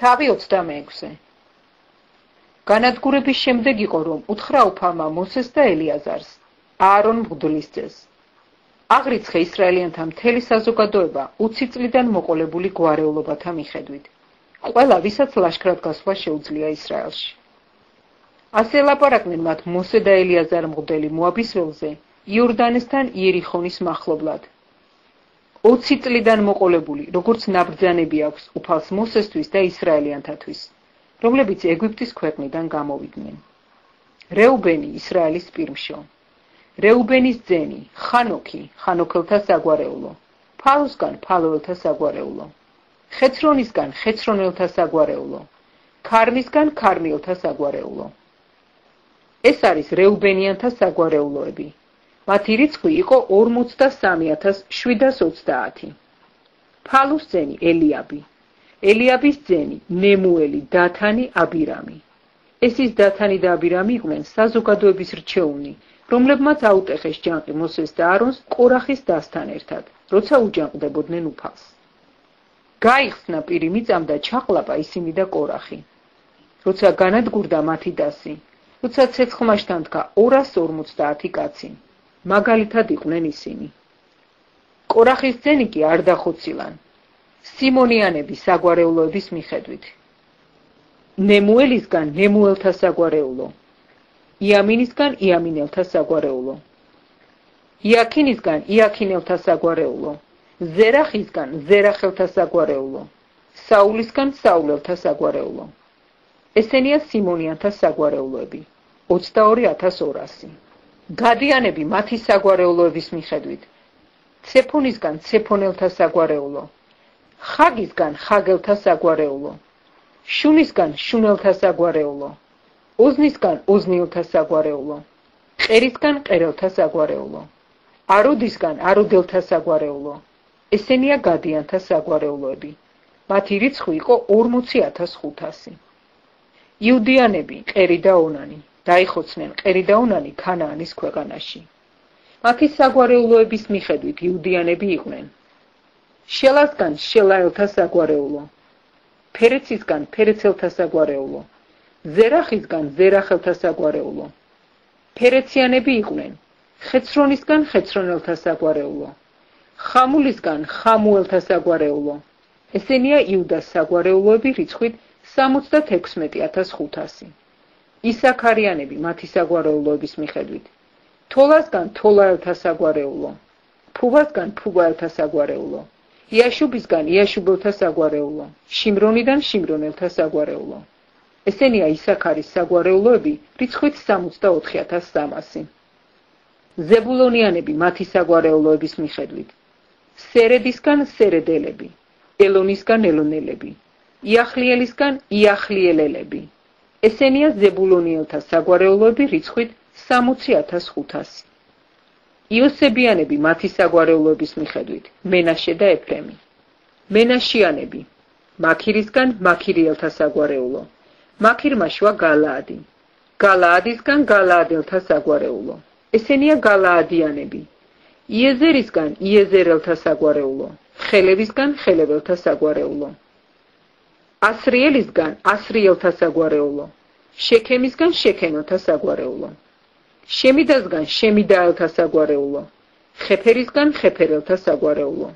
თავი 26-ზე. განადგურების შემდეგ იყო, რომ უთხრა უფალმა მოსეს და ელიაზარს, აარონ მღვდლის ძეს. აღრიცხე ისრაელიანთა მთელი საზოგადოება 20 წლიდან მოყოლებული გვარეულობათა მიხედვით. ყველა, ვისაც ლაშქრად გასვლა შეუძლია ისრაელში. ასე ელაპარაკნენ მათ მოსე და ელიაზარ მღვდელი მოაბის ველზე, იორდანესთან იერიხონის მახლობლად. 20 წლიდან მოყოლებული, როგორც ნაბრძანები აქვს უფალს მოსესთვის და ისრაელიანთათვის, რომლებიც ეგვიპტის ქვეყნიდან გამოვიდნენ. რეუბენი ისრაელის პირმშო. რეუბენის ძენი, ხანოქი, ხანოქელთა საგვარეულო, ფალოსგან ფალოელთა საგვარეულო, ხეცრონისგან ხეცრონელთა საგვარეულო, ქარმისგან ქარმიელთა საგვარეულო. ეს არის რეუბენიანთა საგვარეულოები. მათი რიცხვი იყო 43730. ფალოს ძენი ელიაბი, ელიაბის ძენი ნემუელი, დათანი, აბირამი. ეს ის დათანი და აბირამი იყვნენ საზოგადოების რჩეულნი, რომლებმაც აუტეხეს ჯანყი მოსეს და არონს კორახის დასთან ერთად, როცა უჯანყდებოდნენ უფალს. გაიხსნა პირი მიწამ და ჩაყლაპა ისინი და კორახი. როცა განადგურდა მათი დასი, როცა ცეცხლმაშთან დგა 250 კაცი, მაგალითად იყვნენ ისინი. კორახის ძენი კი არ დახოცილან, სიმონიანები საგვარეულოების მიხედვით. ნემუელისგან ნემუელთა საგვარეულო, იამინისგან იამინელთა საგვარეულო, იაქინისგან იაქინელთა საგვარეულო, ზერახისგან ზერახელთა საგვარეულო, საულისგან საულელთა საგვარეულო. ესენია სიმონიანთა საგვარეულოები, 22200. გადიანები მათი საგვარეულოების მიხედვით. ცეფონისგან ცეფონელთა საგვარეულო, ხაგისგან ხაგელთა საგვარეულო, შუნისგან შუნელთა საგვარეულო, ოზნისგან ოზნიელთა საგვარეულო, ყერისგან ყერელთა საგვარეულო, აროდისგან აროდელთა საგვარეულო. ესენია გადიანთა საგვარეულოები. მათი რიცხვი იყო 40500. იუდიანები, ყერი და ონანი, დაიხოცნენ ყერი და ონანი ქანაანის ქვეყანაში. მათი საგვარეულოების მიხედვით იუდიანები იყვნენ. შელასგან შელაელთა საგვარეულო, ფერეცისგან ფერეცელთა საგვარეულო, ზერახისგან ზერახელთა საგვარეულო. ფერეციანები იყვნენ. ხეცრონისგან ხეცრონელთა საგვარეულო, ხამულისგან ხამუელთა საგვარეულო. ესენია იუდას საგვარეულოები რიცხვით 76500. ისაქარიანები მათი საგვარეულოების მიხედვით. თოლასგან თოლაელთა საგვარეულო, ფუვასგან ფუვაელთა საგვარეულო, იაშუბისგან იაშუბელთა საგვარეულო, შიმრონიდან შიმრონელთა საგვარეულო. ესენია ისაქარის საგვარეულოები რიცხვით 64300. ზებულონიანები მათი საგვარეულოების მიხედვით. სერედისგან სერედელები, ელონისგან ელონელები, იახლიელისგან იახლიელელები. ესენია ზებულონიელთა საგვარეულოები რიცხვით 60500. იოსებიანები მათი საგვარეულოების მიხედვით. მენაშე და ეფრემი. მენაშიანები, მაქირისგან მაქირიელთა საგვარეულო, მაქირმა შვა გალაადი, გალაადისგან გალაადელთა საგვარეულო. ესენია გალაადიანები. იეზერისგან იეზერელთა საგვარეულო, ხელევისგან ხელეველთა საგვარეულო. ასრიელისგან ასრიელთა საგვარეულო, შექემისგან შექემელთა საგვარეულო. შემიდასგან შემიდაელთა საგვარეულო, ხეფერისგან ხეფერელთა საგვარეულო.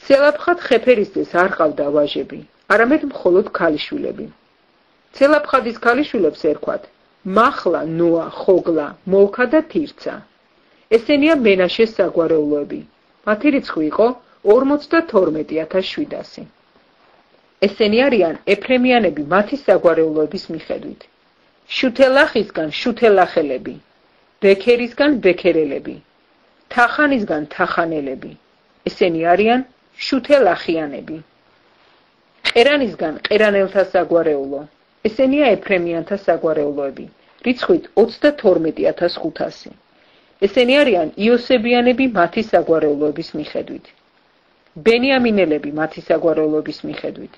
ცელაფხად ხეფერისძეს არ ყავდა ვაჟები, არამედ მხოლოდ ქალიშვილები. ცელაფხადის ქალიშვილებს ერქვათ მახლა, ნოა, ხოგლა, მოლქა და თირცა. ესენია მენაშეს საგვარეულოები. მათი რიცხვი იყო 42700. ესენი არიან ეფრემიანები მათი საგვარეულოების მიხედვით. შუთელახისგან შუთელახელები, ბექერისგან ბექერელები, თახანისგან თახანელები. ესენი არიან შუთელახიანები. ყერანისგან ყერანელთა საგვარეულო. ესენია ეფრემიანთა საგვარეულოები, რიცხვით 32500. ესენი არიან იოსებიანები მათი საგვარეულოების მიხედვით. ბენიამინელები მათი საგვარეულოების მიხედვით.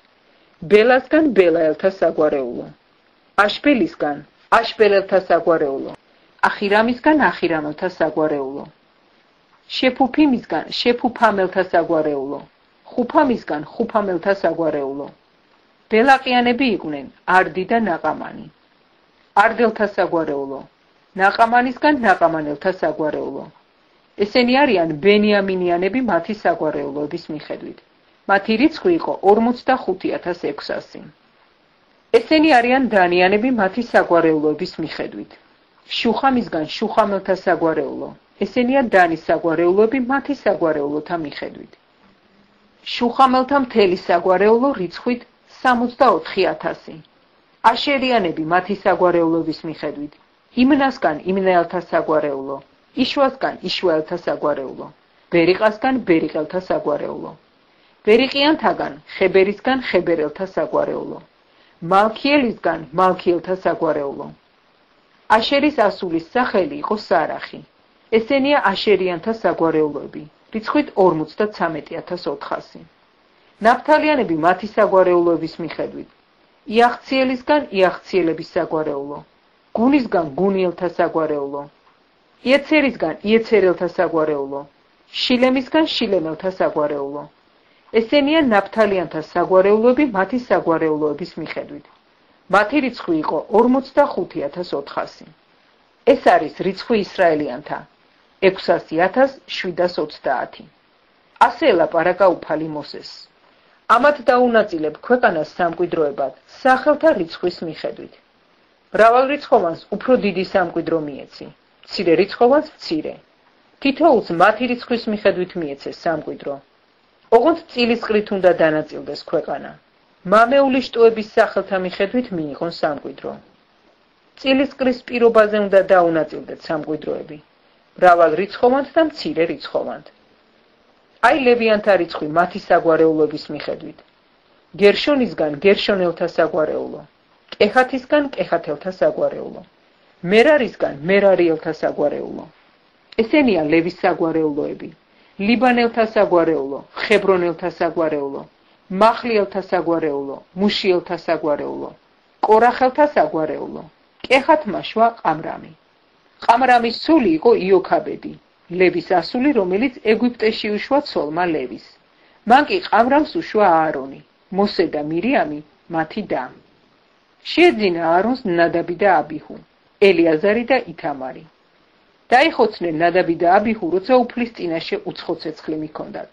ბელასგან ბელაელთა საგვარეულო, აშბელისგან აშბელელთა საგვარეულო, ახირამისგან ახირამელთა საგვარეულო, შეფუფიმისგან შეფუფამელთა საგვარეულო, ხუფამისგან ხუფამელთა საგვარეულო. ბელაყიანები იყვნენ არდი და ნაყამანი. არდელთა საგვარეულო, ნაყამანისგან ნაყამანელთა საგვარეულო. ესენი არიან ბენიამინიანები მათი საგვარეულოების მიხედვით. მათი რიცხვი იყო 45,600. ესენი არიან დანიანები მათი საგვარეულოების მიხედვით. შუხამისგან შუხამელთა საგვარეულო. ესენია დანის საგვარეულოები მათი საგვარეულოთა მიხედვით. შუხამელთა მთელი საგვარეულო რიცხვით 64,000. აშერიანები მათი საგვარეულოების მიხედვით. იმნასგან იმნაელთა საგვარეულო. იშვასგან იშვაელთა საგვარეულო. ბერიყასგან ბერიყელთა საგვარეულო. ბერიყიანთაგან ხებერისგან ხებერელთა საგვარეულო. მალქიელისგან მალქიელთა საგვარეულო. აშერის ასულის სახელი იყო სარახი. ესენია აშერიანთა საგვარეულოები, რიცხვით 53,400. ნაფთალიანები მათი საგვარეულოების მიხედვით. იახციელისგან იახციელების საგვარეულო. გუნისგან გუნიელთა საგვარეულო. იეცერისგან იეცერელთა საგვარეულო. შილემისგან შილემელთა საგვარეულო. ესენია ნაფთალიანთა საგვარეულოები მათი საგვარეულოების მიხედვით. მათი რიცხვი იყო 45,400. ეს არის რიცხვი ისრაელიანთა 600,730. ასე ელაპარაკა უფალი მოსეს. ამათ დაუნაწილებ ქვეყანას სამკვიდროებად სახელთა რიცხვის მიხედვით. მრავალრიცხოვანს უფრო დიდი სამკვიდრო მიეცი, მცირე რიცხოვანს მცირე. თითოეულს მათი რიცხვის მიხედვით მიეცეს სამკვიდრო. ოღონდ წილისყრით უნდა დანაწილდეს ქვეყანა. მამეული შტოების სახელთა მიხედვით მიიღონ სამკვიდრო. წილისყრის პირობაზე უნდა დაუნაწილდეთ სამკვიდროები. მრავალრიცხოვანთ და მცირე რიცხოვანთ. აი ლევიანთა რიცხვი მათი საგვარეულოების მიხედვით. გერშონისგან გერშონელთა საგვარეულო. კეჰათისგან კეჰათელთა საგვარეულო. მერარისგან მერარიელთა საგვარეულო. ესენია ლევის საგვარეულოები. ლიბანელთა საგვარეულო, ხებრონელთა საგვარეულო, მახლიელთა საგვარეულო, მუშიელთა საგვარეულო, კორახელთა საგვარეულო. კეჰათმა შვა ყამრამი. ყამრამის სული იყო იოქაბედი, ლევის ასული, რომელიც ეგვიპტეში უშვა ცოლმა ლევის. მან კი ყამრამს უშვა აარონი, მოსე და მირიამი მათი და. შეეძინა აარონს ნადაბი და აბიჰუ, ელიაზარი და ითამარი. დაიხოცნენ ნადაბი და აბიჰუ, როცა უფლის წინაშე უცხო ცეცხლი მიჰქონდათ.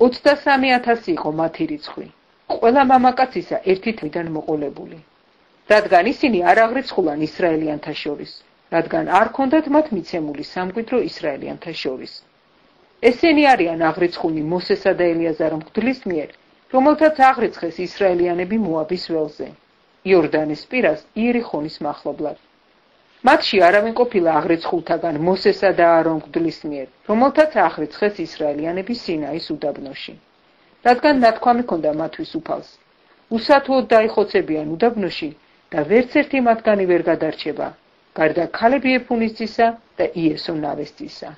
23,000 იყო მათი რიცხვი, ყველა მამაკაცისა ერთი თვიდან მოყოლებული. რადგან ისინი არ აღრიცხულან ისრაელიანთა შორის, რადგან არ ჰქონდათ მათ მიცემული სამკვიდრო ისრაელიანთა შორის. ესენი არიან აღრიცხულნი მოსესა და ელიაზარ მღვდლის მიერ, რომელთაც აღრიცხეს ისრაელიანები მოაბის ველზე, იორდანის პირას იერიხონის მახლობლად. მათში არავინ ყოფილა აღრიცხულთაგან მოსესა და აარონ მღვდლის მიერ, რომელთაც აღრიცხეს ისრაელიანები სინაის უდაბნოში. რადგან ნათქვამი ჰქონდა მათთვის უფალს, უსათუოდ დაიხოცებიან უდაბნოში და ვერც ერთი მათგანი ვერ გადარჩება, გარდა ქალები ეფუნისძისა და იესო ნავესძისა.